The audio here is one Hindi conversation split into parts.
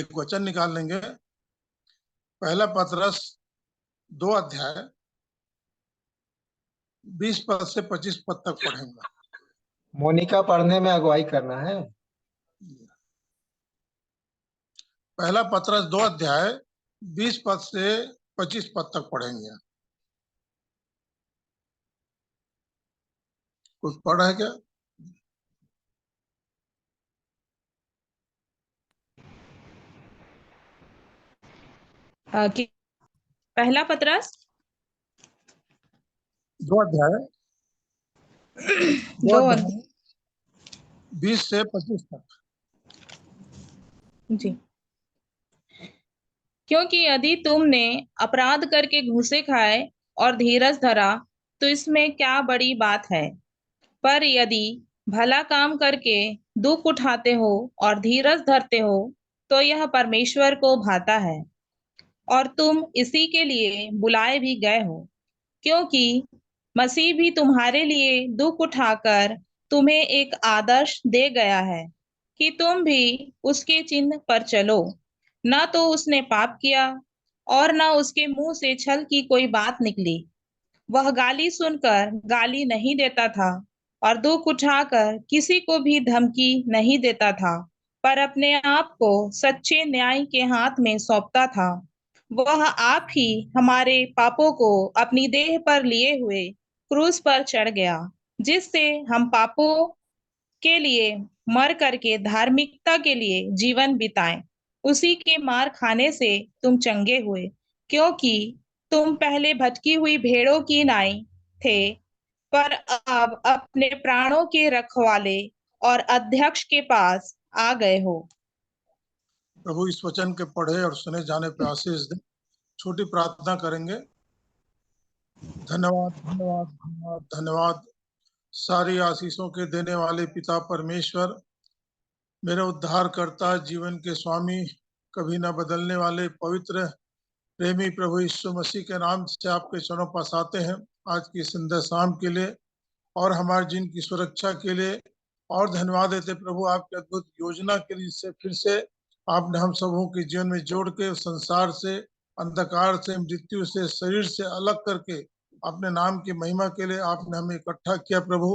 एक वचन निकाल लेंगे। पहला पतरस 2 अध्याय 20 पद से 25 पद तक पढ़ेंगे। मोनिका पढ़ने में अगुवाई करना है। पहला पतरस 2 अध्याय 20 पद से 25 पद तक पढ़ेंगे। कुछ पढ़ा है क्या? पहला पतरस 2 अध्याय 20 से 25 तक जी। क्योंकि यदि तुमने अपराध करके घूसे खाए और धीरज धरा तो इसमें क्या बड़ी बात है। पर यदि भला काम करके दुख उठाते हो और धीरज धरते हो तो यह परमेश्वर को भाता है। और तुम इसी के लिए बुलाए भी गए हो, क्योंकि मसीह भी तुम्हारे लिए दुख उठाकर तुम्हें एक आदर्श दे गया है कि तुम भी उसके चिन्ह पर चलो। न तो उसने पाप किया और न उसके मुंह से छल की कोई बात निकली। वह गाली सुनकर गाली नहीं देता था और दुख उठाकर किसी को भी धमकी नहीं देता था, पर अपने आप को सच्चे न्याय के हाथ में सौंपता था। वह आप ही हमारे पापों को अपनी देह पर लिए हुए क्रूस पर चढ़ गया, जिससे हम पापों के लिए मर करके धार्मिकता के लिए जीवन बिताएं। उसी के मार खाने से तुम चंगे हुए, क्योंकि तुम पहले भटकी हुई भेड़ों की नाई थे, पर अब अपने प्राणों के रखवाले और अध्यक्ष के पास आ गए हो। प्रभु इस वचन के पढ़े और सुने जाने पे आशीष दे। छोटी प्रार्थना करेंगे। धन्यवाद धन्यवाद धन्यवाद धन्यवाद सारी आशीषों के देने वाले पिता परमेश्वर, मेरे उद्धारकर्ता, जीवन के स्वामी, कभी न बदलने वाले पवित्र प्रेमी प्रभु यीशु मसीह के नाम से आपके चरणों पास आते हैं आज की संध्या शाम के लिए और हमारे जिन की सुरक्षा के लिए। और धन्यवाद देते प्रभु आपके अद्भुत योजना के लिए, जिससे फिर से आपने हम सबों के जीवन में जोड़ के संसार से, अंधकार से, मृत्यु से, शरीर से अलग करके अपने नाम की महिमा के लिए आपने हमें इकट्ठा किया। प्रभु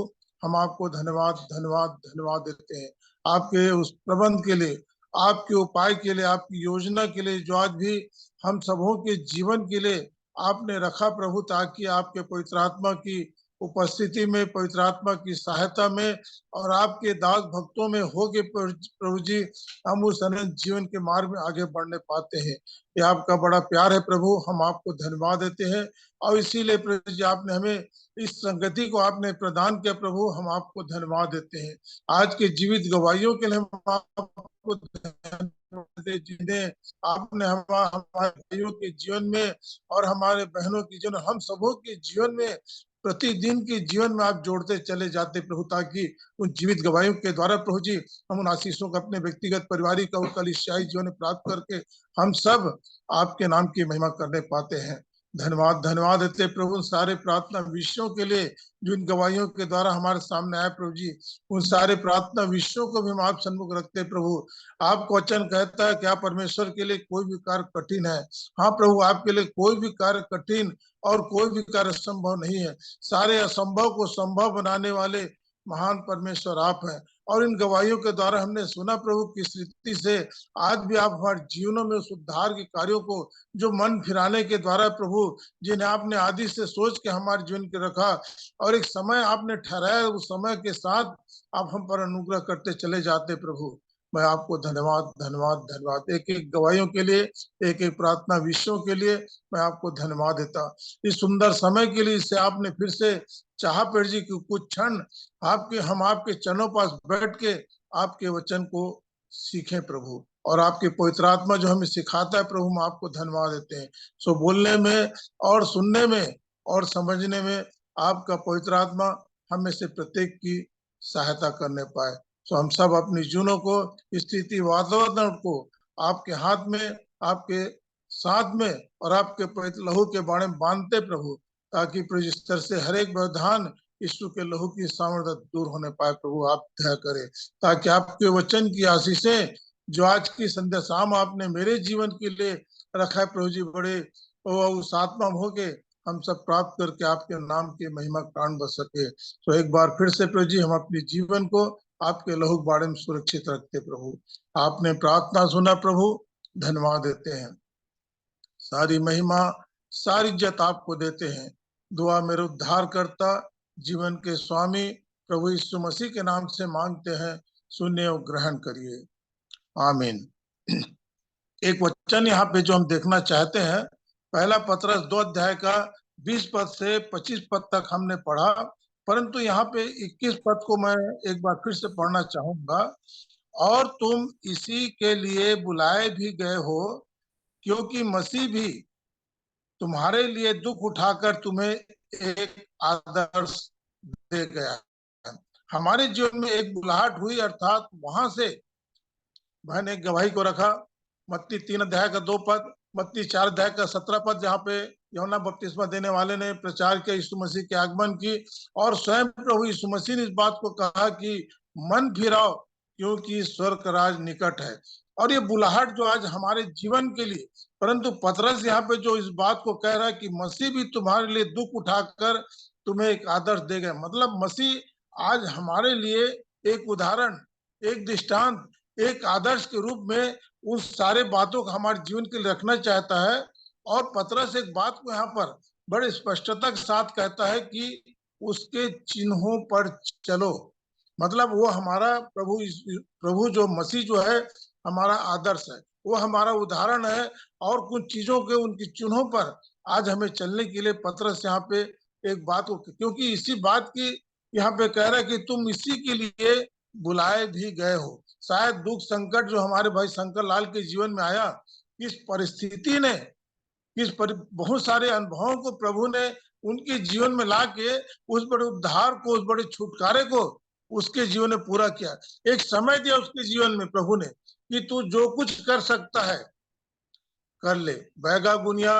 हम आपको धन्यवाद धन्यवाद धन्यवाद देते हैं आपके उस प्रबंध के लिए, आपके उपाय के लिए, आपकी योजना के लिए जो आज भी हम सबों के जीवन के लिए आपने रखा प्रभु, ताकि आपके पवित्र आत्मा की उपस्थिति में, पवित्र आत्मा की सहायता में और आपके दास भक्तों में होके प्रभु जी हम उस अनंत जीवन के मार्ग में आगे बढ़ने पाते हैं। ये आपका बड़ा प्यार है प्रभु, हम आपको धन्यवाद देते हैं और इसीलिए प्रभु जी आपने हमें इस संगति को आपने प्रदान किया। प्रभु हम आपको धन्यवाद देते हैं आज के जीवित गवाहियों के लिए। हम आपको जिन्हें आपने हमारे भाइयों के जीवन में और हमारे बहनों के जीवन, हम सबों के जीवन में, प्रतिदिन के जीवन में आप जोड़ते चले जाते प्रभु, ताकि उन जीवित गवाहियों के द्वारा प्रभु जी हम उन आशीषों को अपने व्यक्तिगत, पारिवारिक और कलीसियाई जीवन में प्राप्त करके हम सब आपके नाम की महिमा करने पाते हैं। धन्यवाद धन्यवाद देते प्रभु सारे प्रार्थना विषयों के लिए जो इन गवाहियों के द्वारा हमारे सामने आए प्रभु जी, उन सारे प्रार्थना विषयों को भी हम आप सन्मुख रखते प्रभु। आपको वचन कहता है क्या परमेश्वर के लिए कोई भी कार्य कठिन है। हाँ प्रभु, आपके लिए कोई भी कार्य कठिन और कोई भी कार्य असंभव नहीं है। सारे असंभव को संभव बनाने वाले महान परमेश्वर आप हैं। और इन गवाहियों के द्वारा हमने सुना प्रभु किस रीति से आज भी आप हमारे जीवनों में उस उद्धार के कार्यों को जो मन फिराने के द्वारा प्रभु, जिन्हें आपने आदि से सोच के हमारे जीवन के रखा और एक समय आपने ठहराया, उस समय के साथ आप हम पर अनुग्रह करते चले जाते प्रभु। मैं आपको धन्यवाद धन्यवाद धन्यवाद एक एक गवाहियों के लिए, एक एक प्रार्थना विषयों के लिए मैं आपको धन्यवाद देता। इस सुंदर समय के लिए इससे आपने फिर से चाहा प्रभु जी की कुछ क्षण हम आपके चरणों पास बैठ के आपके वचन को सीखें प्रभु, और आपके पवित्र आत्मा जो हमें सिखाता है प्रभु, हम आपको धन्यवाद देते हैं। सो बोलने में और सुनने में और समझने में आपका पवित्र आत्मा हमें से प्रत्येक की सहायता करने पाए। सो हम सब अपनी जीवनों को, स्थिति, वातावरण को आपके हाथ में, आपके साथ में और आपके पवित्र लहू के बारे में बांधते प्रभु, ताकि प्रभु इस तरह से हर एक व्यवधान यीशु के लहू की सामर्थ्य दूर होने पाए। प्रभु आप दया करें ताकि आपके वचन की आशीषें जो आज की संध्या शाम आपने मेरे जीवन के लिए रखा है प्रभु जी, बड़े उस आत्मा हो के हम सब प्राप्त करके आपके नाम की महिमा प्राण बच सके। तो एक बार फिर से प्रभु जी हम अपने जीवन को आपके लहू बाड़े में सुरक्षित रखते प्रभु। आपने प्रार्थना सुना प्रभु, धन्यवाद देते हैं। सारी महिमा सारी इज्जत आपको देते हैं। दुआ मेरे उद्धार करता जीवन के स्वामी प्रभु यीशु मसीह के नाम से मांगते हैं, सुनिए और ग्रहण करिए, आमीन। एक वचन यहाँ पे जो हम देखना चाहते हैं, पहला पतरस 2 अध्याय का 20 पद से 25 पद तक हमने पढ़ा, परंतु यहाँ पे 21 पद को मैं एक बार फिर से पढ़ना चाहूंगा। और तुम इसी के लिए बुलाए भी गए हो, क्योंकि मसीह भी तुम्हारे लिए दुख उठाकर तुम्हें एक आदर्श दे गया। हमारे जीवन में एक बुलाहट हुई, अर्थात वहां से मैंने एक गवाही को रखा। मत्ती 3 अध्याय का 2 पद, मत्ती 4 अध्याय का 17 पद, जहाँ पे यूहन्ना बपतिस्मा देने वाले ने प्रचार किया यीशु मसीह के आगमन की, और स्वयं प्रभु यीशु मसीह ने इस बात को कहा कि मन फिराओ क्योंकि स्वर्ग राज निकट है। और ये बुलाहट जो आज हमारे जीवन के लिए, परंतु पतरस यहाँ पे जो इस बात को कह रहा है कि मसीह भी तुम्हारे लिए दुख उठाकर तुम्हें एक आदर्श दे गए, मतलब मसीह आज हमारे लिए एक उदाहरण, एक दृष्टांत, एक आदर्श के रूप में उन सारे बातों को हमारे जीवन के लिए रखना चाहता है। और पतरस एक बात को यहाँ पर बड़े स्पष्टता के साथ कहता है कि उसके चिन्हों पर चलो, मतलब वो हमारा प्रभु जो मसीह जो है हमारा आदर्श है, वो हमारा उदाहरण है, और कुछ चीजों के उनकी चिन्हों पर आज हमें चलने के लिए पतरस यहाँ पे एक बात को, क्योंकि इसी बात की यहाँ पे कह रहा है कि तुम इसी के लिए बुलाए भी गए हो। शायद दुख संकट जो हमारे भाई शंकर लाल के जीवन में आया, इस परिस्थिति ने, बहुत सारे अनुभवों को प्रभु ने उनके जीवन में ला के उस बड़े उद्धार को, उस बड़े छुटकारे को उसके जीवन में पूरा किया। एक समय दिया उसके जीवन में प्रभु ने कि तू जो कुछ कर सकता है कर ले, बैगा गुनिया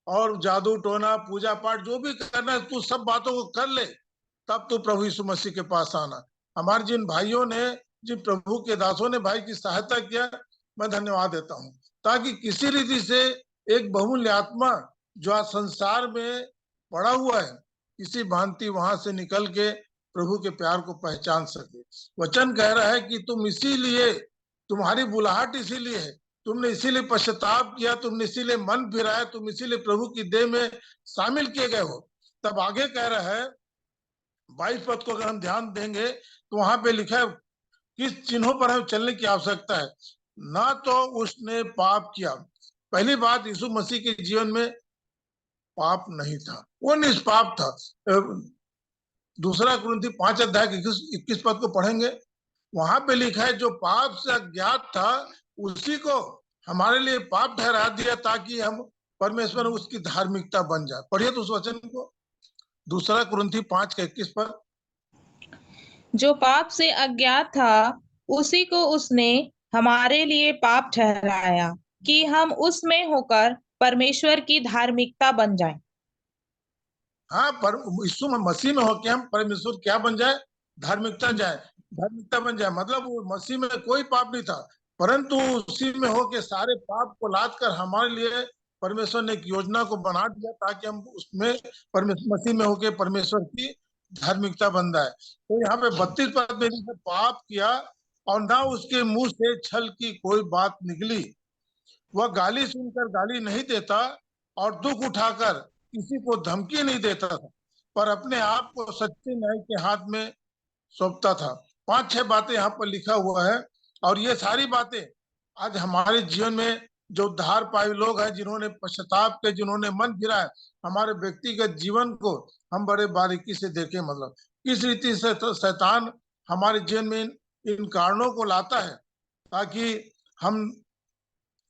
और जादू टोना पूजा पाठ जो भी करना है तू सब बातों को कर ले, तब तो प्रभु यीशु मसीह के पास आना। हमारे जिन भाइयों ने, जिन प्रभु के दासों ने भाई की सहायता किया, मैं धन्यवाद देता हूँ, ताकि किसी रीति से एक बहुमूल्य आत्मा जो आज संसार में पड़ा हुआ है, किसी भांति वहां से निकल के प्रभु के प्यार को पहचान सके। वचन कह रहा है कि तुम इसीलिए, तुम्हारी बुलाहट इसीलिए है, तुमने इसीलिए पश्चाताप किया, तुमने इसीलिए मन फिराया, तुम इसीलिए प्रभु की देह में शामिल किए गए हो। तब आगे कह रहा है 22 पद को अगर हम ध्यान देंगे तो वहां पे लिखा है किस चिन्हों पर हमें चलने की आवश्यकता है। ना तो उसने पाप किया, पहली बात यीशु मसीह के जीवन में पाप नहीं था, वो निष्पाप था। दूसरा कुरिन्थी 5 अध्याय के 21 पद को पढ़ेंगे, वहां पे लिखा है जो पाप से अज्ञात था उसी को हमारे लिए पाप ठहरा दिया ताकि हम परमेश्वर उसकी धार्मिकता बन जाए। पढ़िए तो उस वचन को, दूसरा कुरिन्थी 5 के 21 पर। जो पाप से अज्ञात था उसी को उसने हमारे लिए पाप ठहराया कि हम उसमें होकर परमेश्वर की धार्मिकता बन जाएं। हाँ, पर यीशु मसीह में होकर हम परमेश्वर क्या बन जाए, धार्मिकता बन जाए। मतलब वो मसीह में कोई पाप नहीं था, परंतु उसी में होके सारे पाप को लाद कर हमारे लिए परमेश्वर ने एक योजना को बना दिया ताकि हम उसमें मसीह में होके परमेश्वर की धार्मिकता बन जाए। तो यहाँ पे 32 पद में पाप किया और ना उसके मुंह से छल की कोई बात निकली, वह गाली सुनकर गाली नहीं देता और दुख उठाकर किसी को धमकी नहीं देता था, पर अपने आप को सच्चे न्याय के हाथ में सौंपता था। 5-6 बातें यहाँ पर लिखा हुआ है, और ये सारी बातें आज हमारे जीवन में जो उद्धार पाए लोग हैं, जिन्होंने पश्चाताप के, जिन्होंने मन फिरा है, हमारे व्यक्तिगत जीवन को हम बड़े बारीकी से देखें। मतलब किस रीति से तो शैतान हमारे जीवन में इन कारणों को लाता है ताकि हम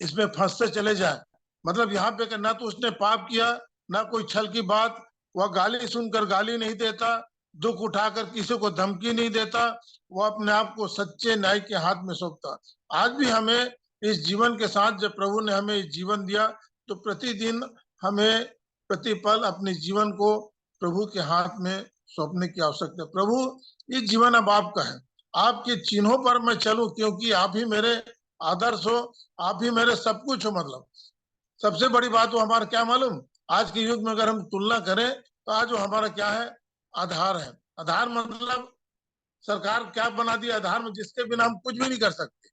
इसमें फंसते चले जाए। मतलब यहाँ पे ना तो उसने पाप किया, ना कोई छल की बात, वह गाली सुनकर गाली नहीं देता, दुख उठाकर किसी को धमकी नहीं देता, वह अपने आप को सच्चे न्याय के हाथ में सौंपता। आज भी हमें इस जीवन के साथ जब प्रभु ने हमें जीवन दिया तो प्रतिदिन हमें प्रतिपल अपने जीवन को प्रभु के हाथ में सौंपने की आवश्यकता है। प्रभु ये जीवन अब आपका है, आपके चिन्हों पर मैं चलूं क्योंकि आप ही मेरे आदर्श हो, आप ही मेरे सब कुछ हो। मतलब सबसे बड़ी बात वो हमारा क्या मालूम, आज के युग में अगर हम तुलना करें तो आज वो हमारा क्या है, आधार है। आधार मतलब सरकार क्या बना दिया आधार में, जिसके बिना हम कुछ भी नहीं कर सकते।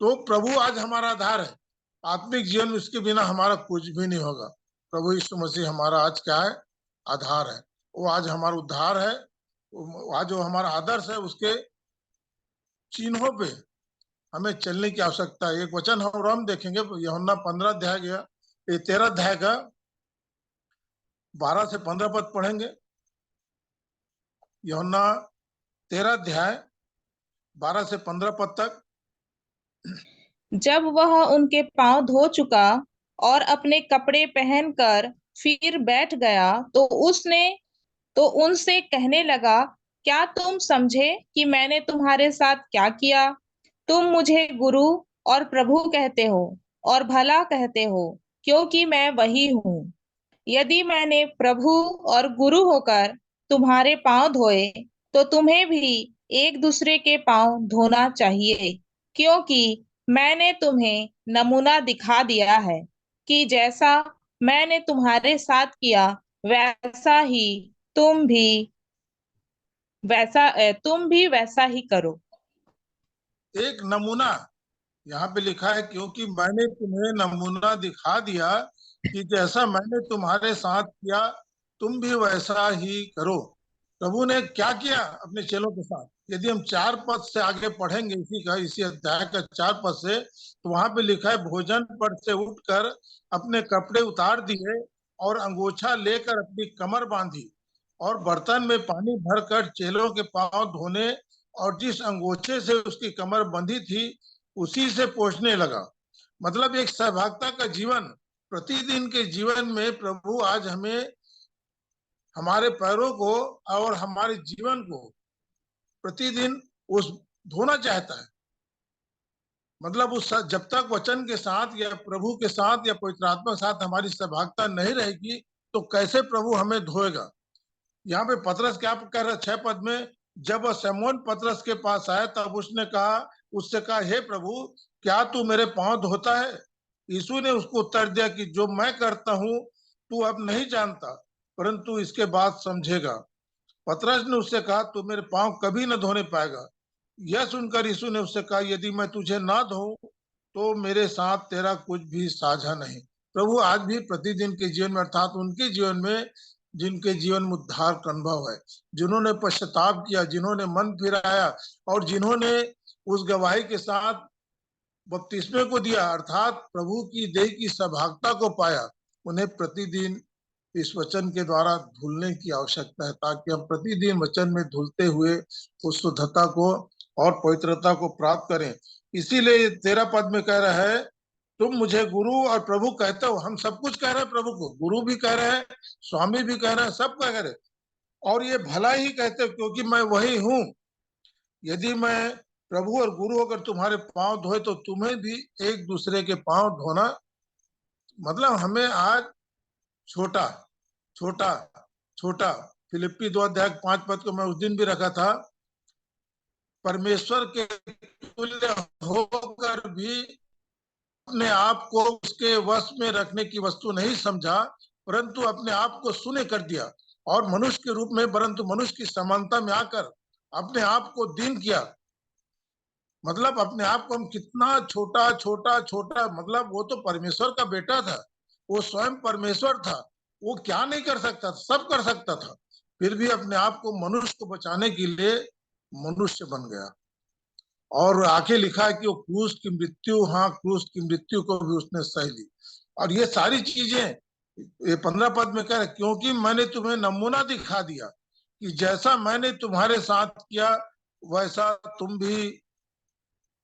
तो प्रभु आज हमारा आधार है। आत्मिक जीवन में उसके बिना हमारा कुछ भी नहीं होगा। प्रभु यीशु मसीह हमारा आज क्या है, आधार है। वो आज हमारा उद्धार है। आज जो हमारा आदर्श है, उसके चिन्हों पे हमें चलने की आवश्यकता है। एक वचन हम देखेंगे, यूहन्ना 15 अध्याय गया, 13 अध्याय का 12 से 15 पद पढ़ेंगे। यूहन्ना 13 अध्याय 12 से 15 पद तक। जब वह उनके पांव धो चुका और अपने कपड़े पहनकर फिर बैठ गया तो उनसे कहने लगा, क्या तुम समझे कि मैंने तुम्हारे साथ क्या किया? तुम मुझे गुरु और प्रभु कहते हो और भला कहते हो, क्योंकि मैं वही हूँ। यदि मैंने प्रभु और गुरु होकर तुम्हारे पांव धोए, तो तुम्हें भी एक दूसरे के पांव धोना चाहिए, क्योंकि मैंने तुम्हें नमूना दिखा दिया है कि जैसा मैंने तुम्हारे साथ किया, वैसा ही तुम भी तुम भी वैसा ही करो। एक नमूना यहाँ पे लिखा है, क्योंकि मैंने तुम्हें नमूना दिखा दिया कि जैसा मैंने तुम्हारे साथ किया, तुम भी वैसा ही करो। प्रभु ने क्या किया अपने चेलों के साथ? यदि हम 4 पद से आगे पढ़ेंगे, इसी अध्याय का 4 पद से, तो वहां पे लिखा है, भोजन पर से उठकर अपने कपड़े उतार दिए और अंगोछा लेकर अपनी कमर बांधी और बर्तन में पानी भरकर चेलों के पांव धोने और जिस अंगोछे से उसकी कमर बंधी थी उसी से पोंछने लगा। मतलब एक सहभागिता का जीवन, प्रतिदिन के जीवन में प्रभु आज हमें, हमारे पैरों को और हमारे जीवन को प्रतिदिन उस धोना चाहता है। मतलब उस जब तक वचन के साथ या प्रभु के साथ या पवित्र आत्मा के साथ हमारी सहभागिता नहीं रहेगी, तो कैसे प्रभु हमें धोएगा? यहाँ पे पतरस क्या कह रहा है 6 पद में, जब वह शमौन पतरस के पास आया तब उससे कहा, हे प्रभु, क्या तू मेरे पांव धोता है? यीशु ने उसको उत्तर दिया कि जो मैं करता हूँ तू अब नहीं जानता, परंतु इसके बाद समझेगा। पतरस ने उससे कहा, तू मेरे पांव कभी न धोने पाएगा। यह सुनकर यीशु ने उससे कहा, यदि मैं तुझे ना धोऊं तो मेरे साथ तेरा कुछ भी साझा नहीं। प्रभु आज भी प्रतिदिन के जीवन में, अर्थात उनके जीवन में जिनके जीवन में उद्धार का अनुभव है, जिन्होंने पश्चाताप किया, जिन्होंने मन फिराया और जिन्होंने उस गवाही के साथ बपतिस्मे को दिया, अर्थात प्रभु की देह की सहभागिता को पाया, उन्हें प्रतिदिन इस वचन के द्वारा धुलने की आवश्यकता है, ताकि हम प्रतिदिन वचन में धुलते हुए उस शुद्धता को और पवित्रता को प्राप्त करें। इसीलिए 13 पद में कह रहा है, तुम मुझे गुरु और प्रभु कहते हो। हम सब कुछ कह रहे हैं प्रभु को, गुरु भी कह रहे हैं, स्वामी भी कह रहे हैं, सब कह रहे हैं, और ये भला ही कहते हो, क्योंकि मैं वही हूँ। यदि मैं प्रभु और गुरु होकर तुम्हारे पांव धोए, तो तुम्हें भी एक दूसरे के पांव धोना। मतलब हमें आज छोटा छोटा छोटा, फिलिप्पी 2 अध्याय 5 पद को मैं उस दिन भी रखा था, परमेश्वर के तुल्य होकर भी अपने आप को उसके वश में रखने की वस्तु नहीं समझा, परंतु अपने आप को शून्य कर दिया और मनुष्य के रूप में, परंतु मनुष्य की समानता में आकर अपने आप को दीन किया। मतलब अपने आप को हम कितना छोटा छोटा छोटा, मतलब वो तो परमेश्वर का बेटा था, वो स्वयं परमेश्वर था, वो क्या नहीं कर सकता, सब कर सकता था, फिर भी अपने आप को मनुष्य को बचाने के लिए मनुष्य बन गया। और आगे लिखा है कि वो क्रूस की मृत्यु, हाँ, क्रूस की मृत्यु को भी उसने सह ली। और ये सारी चीजें ये 15 पद में कह रहे, क्योंकि मैंने तुम्हें नमूना दिखा दिया कि जैसा मैंने तुम्हारे साथ किया, वैसा तुम भी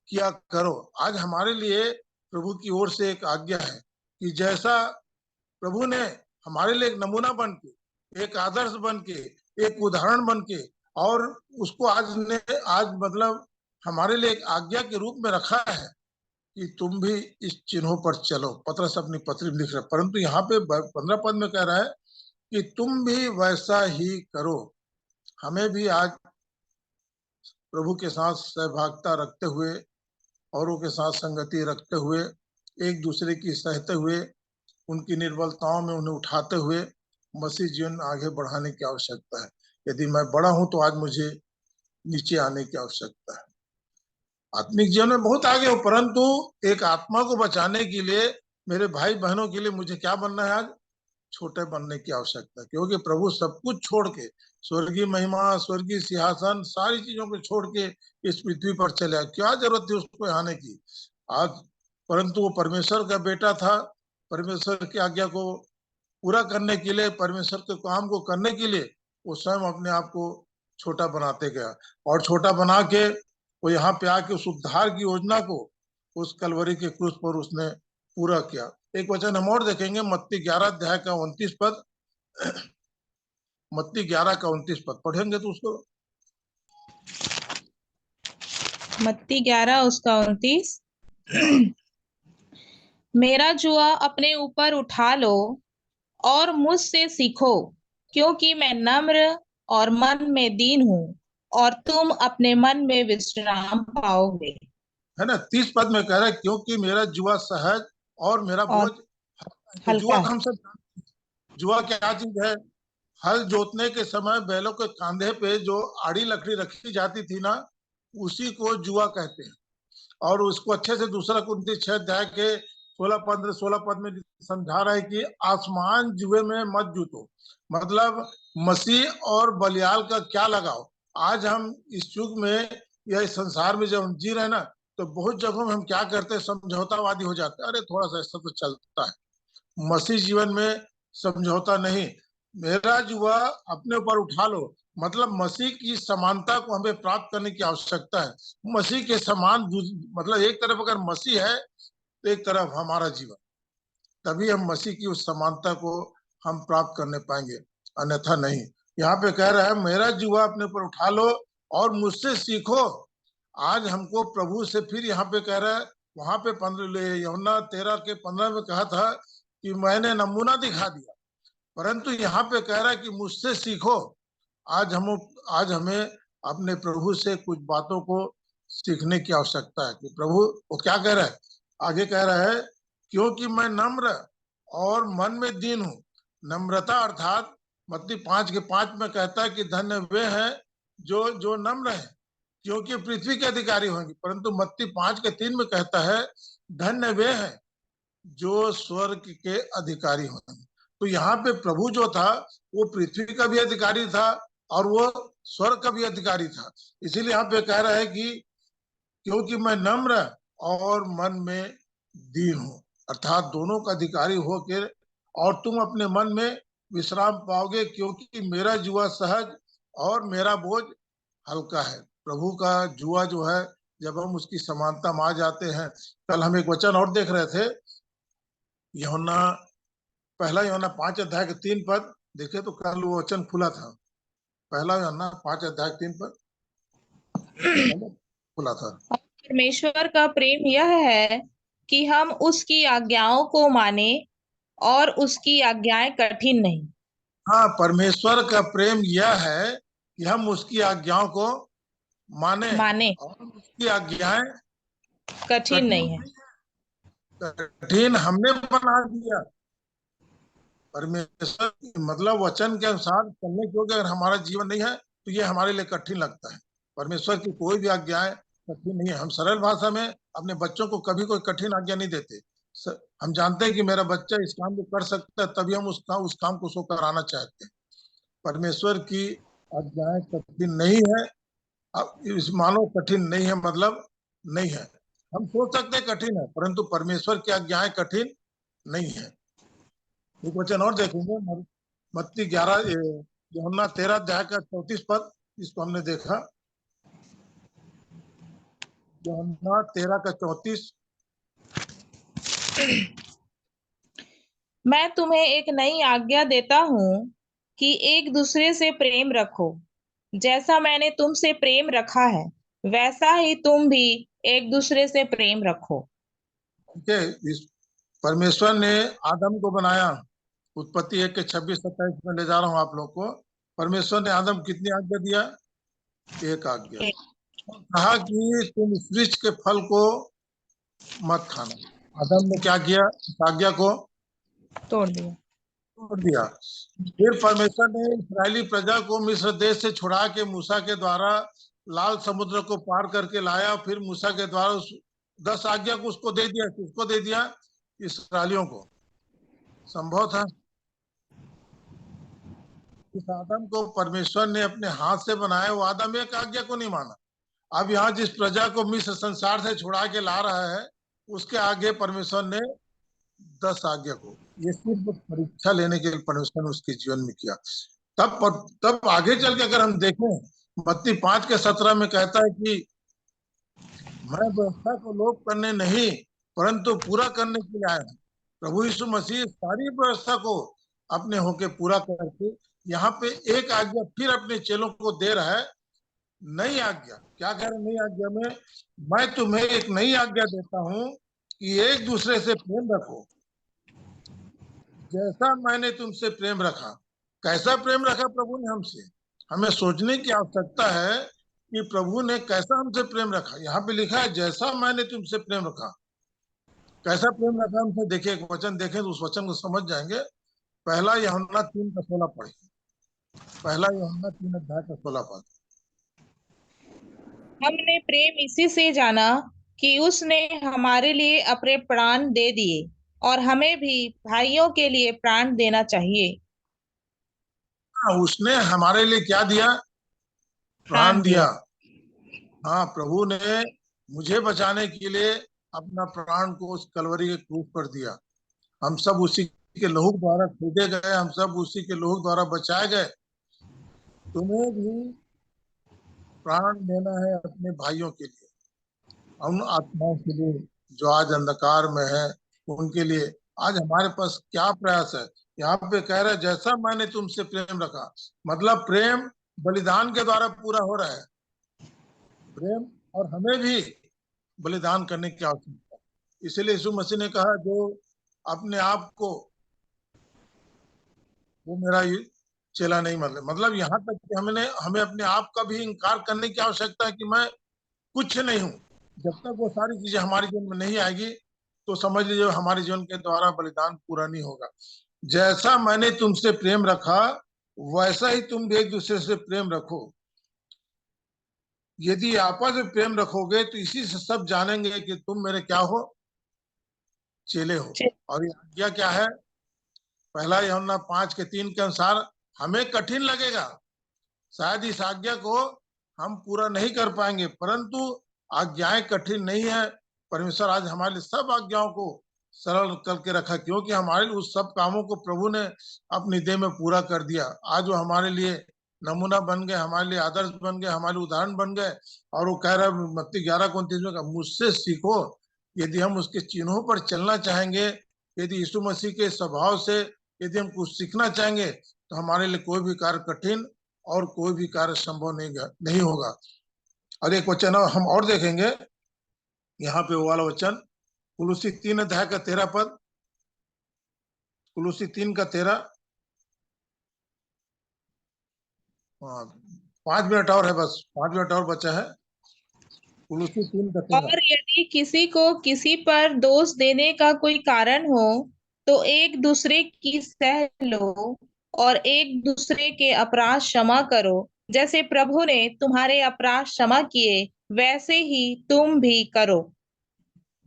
किया करो। आज हमारे लिए प्रभु की ओर से एक आज्ञा है कि जैसा प्रभु ने हमारे लिए एक नमूना बन के, एक आदर्श बन के, एक उदाहरण बन के, और उसको आज मतलब हमारे लिए एक आज्ञा के रूप में रखा है कि तुम भी इस चिन्हों पर चलो। पतरस अपनी पत्री में लिख रहा है, परंतु यहाँ पे 15 पद में कह रहा है कि तुम भी वैसा ही करो। हमें भी आज प्रभु के साथ सहभागिता रखते हुए औरों के साथ संगति रखते हुए, एक दूसरे की सहते हुए, उनकी निर्बलताओं में उन्हें उठाते हुए मसीह जीवन आगे बढ़ाने की आवश्यकता है। यदि मैं बड़ा हूं तो आज मुझे नीचे आने की आवश्यकता है। आत्मिक जीवन में बहुत आगे हो, परंतु एक आत्मा को बचाने के लिए, मेरे भाई बहनों के लिए मुझे क्या बनना है? आज छोटे बनने की आवश्यकता है, क्योंकि प्रभु सब कुछ छोड़ के, स्वर्गीय महिमा, स्वर्गीय सिंहासन, सारी चीजों को छोड़ के इस पृथ्वी पर चले आए। क्या जरूरत थी उसको आने की आज? परंतु वो परमेश्वर का बेटा था। परमेश्वर की आज्ञा को पूरा करने के लिए, परमेश्वर के काम को करने के लिए वो स्वयं अपने आप को छोटा बनाते गया, और छोटा बना के वो यहाँ पे आके उस उद्धार की योजना को उस कलवरी के क्रूस पर उसने पूरा किया। एक वचन हम और देखेंगे, मत्ती 11 अध्याय का 29 पद। मत्ती 11 का 29 पद पढ़ेंगे तो उसको। मत्ती 11 उसका 29। मेरा जुआ अपने ऊपर उठा लो और मुझसे सीखो, क्योंकि मैं नम्र और मन में दीन हूँ, और तुम अपने मन में विश्राम पाओगे। है ना? 30 पद में कह रहा है, क्योंकि मेरा जुआ सहज और मेरा बोझ और तो जुआ हल्का का हम सब, जुआ क्या चीज है? हल जोतने के समय बैलों के कांधे पे जो आड़ी लकड़ी रखी जाती थी ना, उसी को जुआ कहते हैं। और उसको अच्छे से दूसरा कुरिन्थी 6 अध्याय के 16 पद में समझा रहा है कि आसमान जुए में मत जूतो। मतलब मसीह और बलियाल का क्या लगाव? आज हम इस युग में या इस संसार में जब हम जी रहे हैं ना, तो बहुत जगहों में हम क्या करते हैं? समझौतावादी हो जाते हैं। अरे थोड़ा सा ऐसा तो चलता है। मसीह जीवन में समझौता नहीं। मेरा जुआ अपने ऊपर उठा लो, मतलब मसीह की समानता को हमें प्राप्त करने की आवश्यकता है। मसीह के समान, मतलब एक तरफ अगर मसीह है तो एक तरफ हमारा जीवन, तभी हम मसीह की उस समानता को हम प्राप्त करने पाएंगे, अन्यथा नहीं। यहाँ पे कह रहा है, मेरा जुआ अपने ऊपर उठा लो और मुझसे सीखो। आज हमको प्रभु से फिर यहाँ पे कह रहा है, वहां पे 15 यूहन्ना 13 के 15 में कहा था कि मैंने नमूना दिखा दिया, परंतु यहाँ पे कह रहा है कि मुझसे सीखो। आज हमें अपने प्रभु से कुछ बातों को सीखने की आवश्यकता है। कि प्रभु वो क्या कह रहा है? आगे कह रहा है, क्योंकि मैं नम्र और मन में दीन हूँ। नम्रता अर्थात मत्ती 5 के 5 में कहता है कि धन्य वे हैं जो नम्र है, क्योंकि पृथ्वी के अधिकारी होंगे। परंतु मत्ती 5 के 3 में कहता है, धन्य वे हैं जो स्वर्ग के अधिकारी होंगे। तो यहाँ पे प्रभु जो था वो पृथ्वी का भी अधिकारी था और वो स्वर्ग का भी अधिकारी था। इसीलिए यहाँ पे कह रहा है कि क्योंकि मैं नम्र और मन में दीन हूँ, अर्थात दोनों का अधिकारी होके, और तुम अपने मन में विश्राम पाओगे, क्योंकि मेरा जुआ सहज और मेरा बोझ हल्का है। प्रभु का जुआ जो है, जब हम उसकी समानता में आ जाते हैं। कल हम एक वचन और देख रहे थे, यूहन्ना, पहला यूहन्ना 5 अध्याय के 3 पद देखे तो कल वो वचन खुला था। पहला यूहन्ना 5 अध्याय 3 पद खुला था। परमेश्वर का प्रेम यह है कि हम उसकी आज्ञाओं को माने, और उसकी आज्ञाएं कठिन नहीं। हाँ, परमेश्वर का प्रेम यह है कि हम उसकी आज्ञाओं को माने, माने, और उसकी आज्ञाएं कठिन कठिन नहीं है। नहीं है। कठिन हमने बना दिया। परमेश्वर मतलब वचन के अनुसार चलने के लिए अगर हमारा जीवन नहीं है तो ये हमारे लिए कठिन लगता है। परमेश्वर की कोई भी आज्ञाएं कठिन नहीं है। हम सरल भाषा में अपने बच्चों को कभी कोई कठिन आज्ञा नहीं देते। हम जानते हैं कि मेरा बच्चा इस काम को कर सकता है, तभी हम उस काम को उसको कराना चाहते हैं। परमेश्वर की आज्ञाएं कठिन नहीं है। अब इस मानो कठिन नहीं है मतलब नहीं है। हम सोच सकते हैं कठिन है, परंतु परमेश्वर की आज्ञाएं कठिन नहीं है। एक वचन और देखेंगे, मत्ती 11 यूहन्ना 13 अध्याय का 34 पद, इसको हमने देखा। यूहन्ना 13 का 34। मैं तुम्हें एक नई आज्ञा देता हूँ कि एक दूसरे से प्रेम रखो। जैसा मैंने तुमसे प्रेम रखा है, वैसा ही तुम भी एक दूसरे से प्रेम रखो। इस परमेश्वर ने आदम को बनाया। उत्पत्ति 1 के 26-27 में ले जा रहा हूँ आप लोग को। परमेश्वर ने आदम कितनी आज्ञा दिया? एक आज्ञा। कहा कि तुम इस वृक्ष के फल को मत खाना। आदम ने क्या किया? इस आज्ञा को तोड़ दिया। तोड़ दिया। फिर परमेश्वर ने इस्राएली प्रजा को मिस्र देश से छुड़ा के मूसा के द्वारा लाल समुद्र को पार करके लाया। फिर मूसा के द्वारा उस 10 आज्ञा को उसको दे दिया। किसको दे दिया? इस्राएलियों को। संभव था? इस आदम को परमेश्वर ने अपने हाथ से बनाया, वो आदम एक आज्ञा को नहीं माना। अब यहाँ जिस प्रजा को मिस्र संसार से छुड़ा के ला रहा है, उसके आगे परमेश्वर ने 10 आज्ञा को, ये सिर्फ परीक्षा लेने के लिए परमेश्वर ने उसके जीवन में किया। तब आगे चल के अगर हम देखें, मत्ती 5:17 में कहता है कि मैं व्यवस्था को लोप करने नहीं परंतु पूरा करने के लिए आया हूँ। प्रभु यीशु मसीह सारी व्यवस्था को अपने होके पूरा करके यहाँ पे एक आज्ञा फिर अपने चेलों को दे रहा है। नई आज्ञा क्या कह रहे? नई आज्ञा में मैं तुम्हें एक नई आज्ञा देता हूँ कि एक दूसरे से प्रेम रखो जैसा मैंने तुमसे प्रेम रखा। कैसा प्रेम रखा प्रभु ने हमसे? हमें सोचने की आवश्यकता है कि प्रभु ने कैसा हमसे प्रेम रखा। यहाँ पे लिखा है जैसा मैंने तुमसे प्रेम रखा। कैसा प्रेम रखा हमसे? देखिए, एक वचन देखें तो उस वचन को समझ जाएंगे। पहला यूहन्ना 3:16 पढ़िए। पहला यूहन्ना 3:16 हमने प्रेम इसी से जाना कि उसने हमारे लिए अपने प्राण दे दिए और हमें भी भाइयों के लिए प्राण देना चाहिए। उसने हमारे लिए क्या दिया? प्राण प्राण दिया। दिया। हाँ, प्रभु ने मुझे बचाने के लिए अपना प्राण को उस कलवरी के क्रूस पर दिया। हम सब उसी के लहू द्वारा खरीदे गए, हम सब उसी के लहू द्वारा बचाए गए। तुम्हें भी प्राण देना है अपने भाइयों के लिए, उन आत्माओं के लिए जो आज अंधकार में है, उनके लिए। आज हमारे पास क्या प्रयास है? यहाँ पे कह रहे जैसा मैंने तुमसे प्रेम रखा, मतलब प्रेम बलिदान के द्वारा पूरा हो रहा है। प्रेम, और हमें भी बलिदान करने की आवश्यकता है। इसलिए यीशु मसीह ने कहा जो अपने आप को, वो मेरा चेला नहीं। मतलब यहाँ तक कि हमें अपने आप का भी इनकार करने की आवश्यकता है कि मैं कुछ नहीं हूँ। जब तक वो सारी चीजें हमारे जीवन में नहीं आएगी तो समझ लीजिए हमारे जीवन के द्वारा बलिदान पूरा नहीं होगा। जैसा मैंने तुमसे प्रेम रखा वैसा ही तुम भी एक दूसरे से प्रेम रखो। यदि आपस में प्रेम रखोगे तो इसी से सब जानेंगे कि तुम मेरे क्या हो? चेले हो। और ये आज्ञा क्या है? पहला यूहन्ना 5:3 के अनुसार हमें कठिन लगेगा, शायद इस आज्ञा को हम पूरा नहीं कर पाएंगे, परंतु आज्ञाएं कठिन नहीं है। परमेश्वर आज हमारे लिए सब आज्ञाओं को सरल करके रखा, क्योंकि हमारे उस सब कामों को प्रभु ने अपनी देह में पूरा कर दिया। आज वो हमारे लिए नमूना बन गए, हमारे लिए आदर्श बन गए, हमारे उदाहरण बन गए। और वो कह रहा है मत्ती 11:29 में, मुझसे सीखो यदि हम उसके चिन्हों पर चलना चाहेंगे, यदि यीशु मसीह के स्वभाव से यदि हम कुछ सीखना चाहेंगे तो हमारे लिए कोई भी कार्य कठिन और कोई भी कार्य संभव नहीं होगा। और एक वचन हम और देखेंगे यहाँ पे, वो वाला वचन कुलुसी 3:13 कुलुसी 3:13। 5 मिनट और है, बस 5 मिनट और बचा है। कुलुसी 3:13। और यदि किसी को किसी पर दोष देने का कोई कारण हो तो एक दूसरे की सह लो और एक दूसरे के अपराध क्षमा करो। जैसे प्रभु ने तुम्हारे अपराध क्षमा किए वैसे ही तुम भी करो।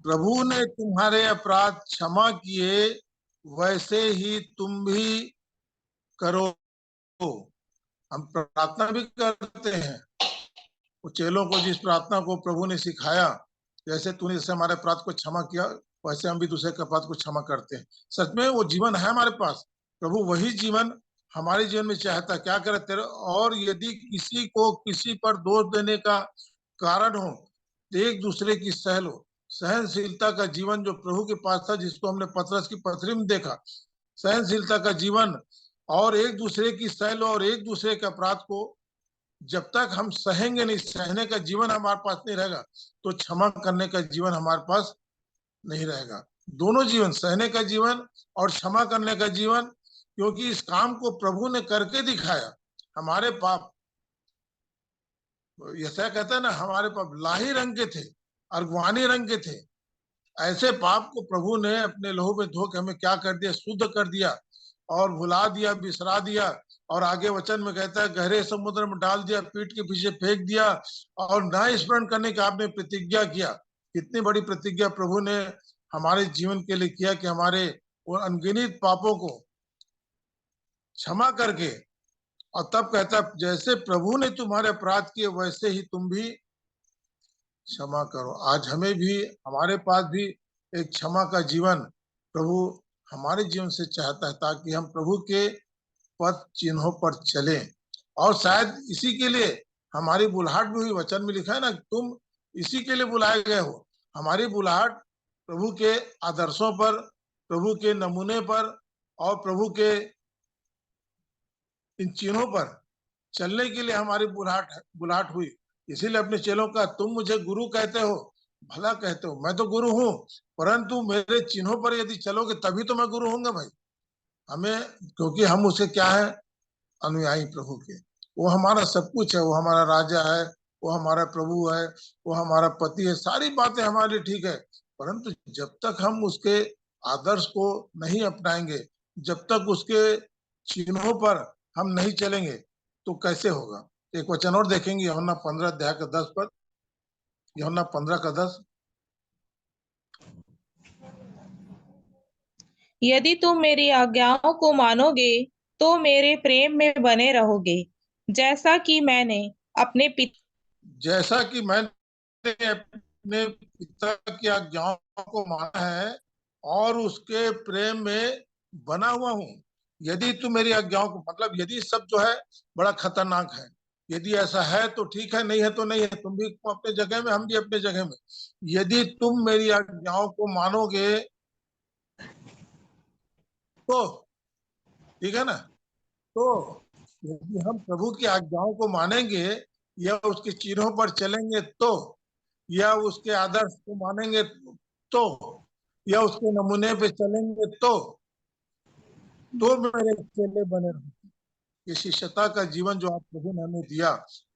प्रभु ने तुम्हारे अपराध क्षमा किए वैसे ही तुम भी करो। हम प्रार्थना भी करते हैं, वो चेलों को जिस प्रार्थना को प्रभु ने सिखाया, जैसे तूने जैसे हमारे अपराध को क्षमा किया वैसे हम भी दूसरे के अपराध को क्षमा करते हैं। सच में वो जीवन है हमारे पास। प्रभु वही जीवन हमारे जीवन में चाहता। क्या करे तेरे, और यदि किसी को किसी पर दोष देने का कारण हो तो एक दूसरे की सह लो। सहनशीलता का जीवन जो प्रभु के पास था, जिसको हमने पतरस की पत्री में देखा, सहनशीलता का जीवन, और एक दूसरे की सह लो और एक दूसरे के अपराध को जब तक हम सहेंगे नहीं, सहने का जीवन हमारे पास नहीं रहेगा तो क्षमा करने का जीवन हमारे पास नहीं रहेगा। दोनों जीवन, सहने का जीवन और क्षमा करने का जीवन, क्योंकि इस काम को प्रभु ने करके दिखाया। हमारे पाप, यशया कहता है ना, हमारे पाप लाही रंग के थे, अर्गवानी रंग के थे, ऐसे पाप को प्रभु ने अपने लहू में धो के हमें क्या कर दिया, शुद्ध कर दिया और भुला दिया, बिसरा दिया। और आगे वचन में कहता है गहरे समुद्र में डाल दिया, पीठ के पीछे फेंक दिया और न स्मरण करने की आपने प्रतिज्ञा किया। कितनी बड़ी प्रतिज्ञा प्रभु ने हमारे जीवन के लिए किया कि हमारे उन अनगिनत पापों को क्षमा करके, और तब कहता है जैसे प्रभु ने तुम्हारे अपराध किए वैसे ही तुम भी क्षमा करो। आज हमें भी, हमारे पास भी एक क्षमा का जीवन प्रभु हमारे जीवन से चाहता है, ताकि हम प्रभु के पथ चिन्हों पर चलें। और शायद इसी के लिए हमारी बुलाहट भी हुई। वचन में लिखा है ना, तुम इसी के लिए बुलाए गए हो। हमारी बुलाहट प्रभु के आदर्शों पर, प्रभु के नमूने पर और प्रभु के इन चिन्हों पर चलने के लिए हमारी बुलाहट हुई। इसीलिए अपने चेलों का तुम मुझे गुरु कहते हो, भला कहते हो, मैं तो गुरु हूँ, परंतु मेरे चिन्हों पर यदि चलोगे तभी तो मैं गुरु होऊंगा भाई। हमें, क्योंकि हम उसे क्या है, अनुयायी प्रभु के। वो हमारा सब कुछ है, वो हमारा राजा है, वो हमारा प्रभु है, वो हमारा पति है, सारी बातें हमारे लिए ठीक है। परंतु जब तक हम उसके आदर्श को नहीं अपनाएंगे, जब तक उसके चिन्हों पर हम नहीं चलेंगे तो कैसे होगा। एक वचन और देखेंगे, यूहन्ना 15 अध्याय का 10 पद, यूहन्ना 15 का 10। यदि तुम मेरी आज्ञाओं को मानोगे तो मेरे प्रेम में बने रहोगे, जैसा कि मैंने अपने जैसा कि मैंने अपने पिता की आज्ञाओं को माना है और उसके प्रेम में बना हुआ हूँ। यदि तू मेरी आज्ञाओं को, मतलब यदि सब जो है बड़ा खतरनाक है। यदि ऐसा है तो ठीक है, नहीं है तो नहीं है। तुम भी अपने जगह में, हम भी अपने जगह में। यदि तुम मेरी आज्ञाओं को मानोगे तो ठीक है ना। तो यदि हम प्रभु की आज्ञाओं को मानेंगे या उसके चिन्हों पर चलेंगे तो, या उसके आदर्श को मानेंगे तो, या उसके नमूने पे चलेंगे तो मेरे चेले बने रहेंगे। ये शिष्यता का जीवन जो आप प्रभु ने हमें दिया,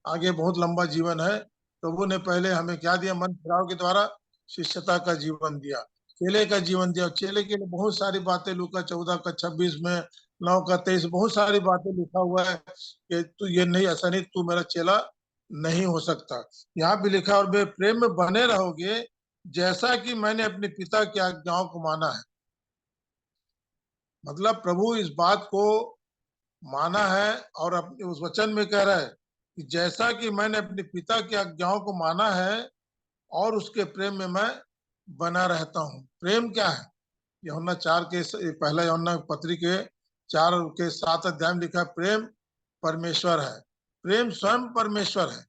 आगे बहुत लंबा जीवन है। प्रभु ने पहले हमें क्या दिया, मन फिराव के द्वारा शिष्यता का जीवन दिया, चेले का जीवन दिया। चेले के लिए बहुत सारी बातें लूका 14 का 26 में, 9 का 23, बहुत सारी बातें लिखा हुआ है कि तू ये नहीं, ऐसा नहीं, तू मेरा चेला नहीं हो सकता। यहाँ भी लिखा, और वे प्रेम में बने रहोगे जैसा कि मैंने अपने पिता की आज्ञाओं को माना है। मतलब प्रभु इस बात को माना है और अपने उस वचन में कह रहा है कि जैसा कि मैंने अपने पिता की आज्ञाओं को माना है और उसके प्रेम में मैं बना रहता हूँ। प्रेम क्या है? यूहन्ना 4 के पहला यूहन्ना पत्री के 4 के 7 अध्याय में लिखा है, प्रेम परमेश्वर है, प्रेम स्वयं परमेश्वर है।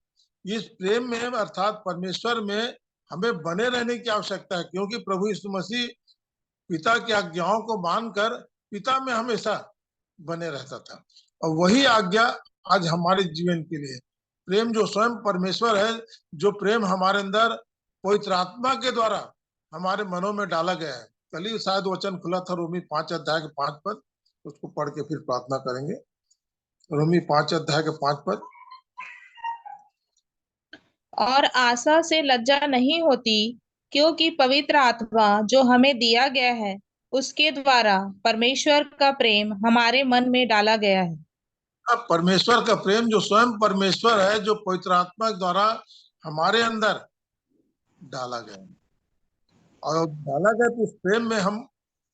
इस प्रेम में, अर्थात परमेश्वर में हमें बने रहने की आवश्यकता है, क्योंकि प्रभु यीशु मसीह पिता की आज्ञाओं को मानकर पिता में हमेशा बने रहता था। और वही आज्ञा आज हमारे जीवन के लिए, प्रेम जो स्वयं परमेश्वर है, जो प्रेम हमारे अंदर पवित्र आत्मा के द्वारा हमारे मनों में डाला गया है। कल ही शायद वचन खुला था, रोमी 5 अध्याय के 5 पद, उसको पढ़ के फिर प्रार्थना करेंगे। रोमी 5 अध्याय के 5 पद। और आशा से लज्जा नहीं होती, क्योंकि पवित्र आत्मा जो हमें दिया गया है उसके द्वारा परमेश्वर का प्रेम हमारे मन में डाला गया है। अब परमेश्वर का प्रेम जो स्वयं परमेश्वर है, जो पवित्र आत्मा के द्वारा हमारे अंदर डाला गया, और डाला गया तो उस प्रेम में हम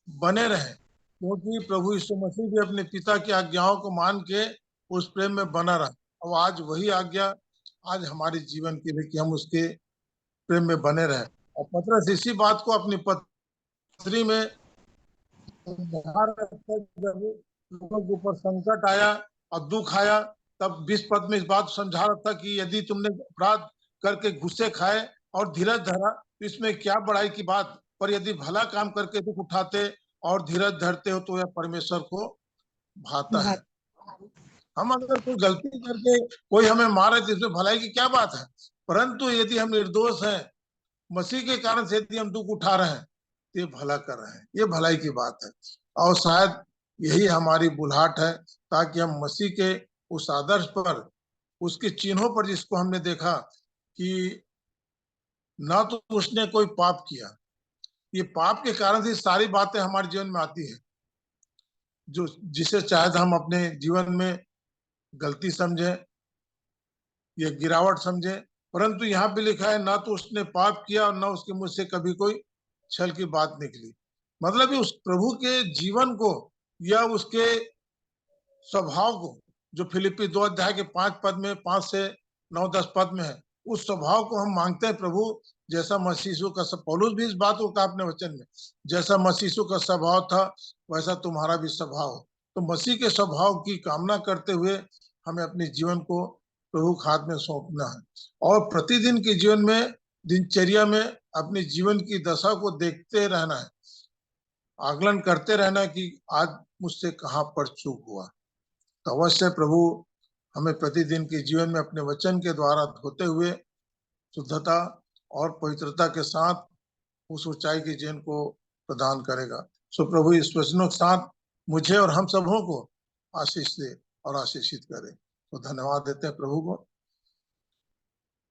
बने रहें, क्योंकि प्रभु यीशु मसीह भी अपने पिता की आज्ञाओं को मान के उस प्रेम में बना रहा। और आज वही आज्ञा आज हमारे जीवन के लिए कि हम उसके प्रेम में बने रहें। और पतरस इसी बात को अपनी पत्री में जब लोगों के ऊपर संकट आया और दुख आया, तब 20 पद में इस बात समझा रहा था कि यदि तुमने अपराध करके गुस्से खाए और धीरज धरा तो इसमें क्या बड़ाई की बात, पर यदि भला काम करके दुख उठाते और धीरज धरते हो तो यह परमेश्वर को भाता है। हम अगर कोई गलती करके कोई हमें मारे तो इसमें भलाई की क्या बात है, परंतु यदि हम निर्दोष हैं, मसीह के कारण से यदि हम दुख उठा रहे हैं तो ये भला कर रहे हैं, ये भलाई की बात है। और शायद यही हमारी बुलाहट है, ताकि हम मसीह के उस आदर्श पर, उसके चिन्हों पर, जिसको हमने देखा कि ना तो उसने कोई पाप किया, ये पाप के कारण से सारी बातें हमारे जीवन में आती है, जो जिसे शायद हम अपने जीवन में गलती समझे या गिरावट समझे, परंतु यहाँ पे लिखा है ना तो उसने पाप किया और ना उसके मुंह से कभी कोई छल की बात निकली। मतलब उस प्रभु के जीवन को या उसके स्वभाव को, जो फिलिप्पी 2 अध्याय के 5 पद में, 5 से 9-10 पद में है, उस स्वभाव को हम मांगते हैं प्रभु, जैसा मसीह यीशु का, पौलुस भी इस बात को कहा अपने वचन में, जैसा मसीह यीशु का स्वभाव था वैसा तुम्हारा भी स्वभाव हो। तो मसीह के स्वभाव की कामना करते हुए हमें अपने जीवन को प्रभु के हाथ में सौंपना है और प्रतिदिन के जीवन में, दिनचर्या में अपने जीवन की दशा को देखते रहना है, आकलन करते रहना कि आज मुझसे कहाँ पर चूक हुआ। तो अवश्य प्रभु हमें प्रतिदिन के जीवन में अपने वचन के द्वारा धोते हुए शुद्धता और पवित्रता के साथ उस ऊंचाई के जीवन को प्रदान करेगा। सो प्रभु इस वचनों के साथ मुझे और हम सबों को आशीष दे और आशीषित करे। तो धन्यवाद देते हैं प्रभु को।